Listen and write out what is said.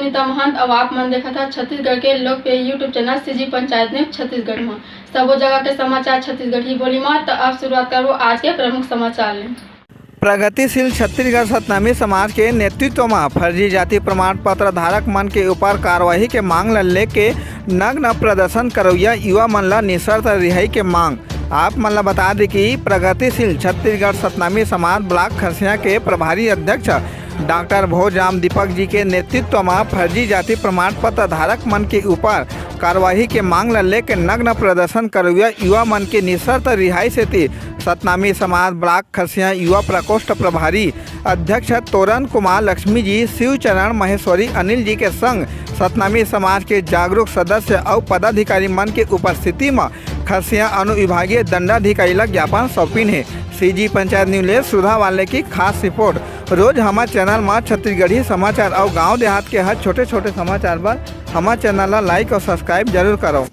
सुनीता महंत और आप मन देखा था छत्तीसगढ़ के लोकप्रिय YouTube channel CG panchayat news Chhattisgarh में सबो जगह के समाचार छत्तीसगढ़ ही बोली में। तो आप शुरुआत करो आज के प्रमुख समाचार ले। प्रगतिशील छत्तीसगढ़ सतनामी समाज के नेतृत्व में फर्जी जाति प्रमाण पत्र धारक मन के ऊपर कार्रवाई के मांग ल लेके नग्न प्रदर्शन करवैया युवा मन ला निशर्त रिहाई के मांग। आप मन ला बता दें कि प्रगतिशील छत्तीसगढ़ सतनामी समाज ब्लॉक खरसिया के प्रभारी अध्यक्ष डॉक्टर भोजराम दीपक जी के नेतृत्व में फर्जी जाति प्रमाण पत्र धारक मन के ऊपर कार्रवाई के मांग ल लेकर नग्न प्रदर्शन करवैया युवा मन के निशर्त रिहाई से सतनामी समाज ब्लॉक खरसिया युवा प्रकोष्ठ प्रभारी अध्यक्ष तोरण कुमार लक्ष्मी जी, शिवचरण महेश्वरी अनिल जी के संग सतनामी समाज के जागरूक सदस्य और पदाधिकारी मन के उपस्थिति में खरसिया अनुविभागीय दंडाधिकारी ला ज्ञापन सौंपिन है। सीजी पंचायत न्यूज सुधा वाले की खास रिपोर्ट। रोज हमारे चैनल में छत्तीसगढ़ी समाचार और गांव देहात के हर छोटे छोटे समाचार पर हमारे चैनल ला लाइक और सब्सक्राइब जरूर करो।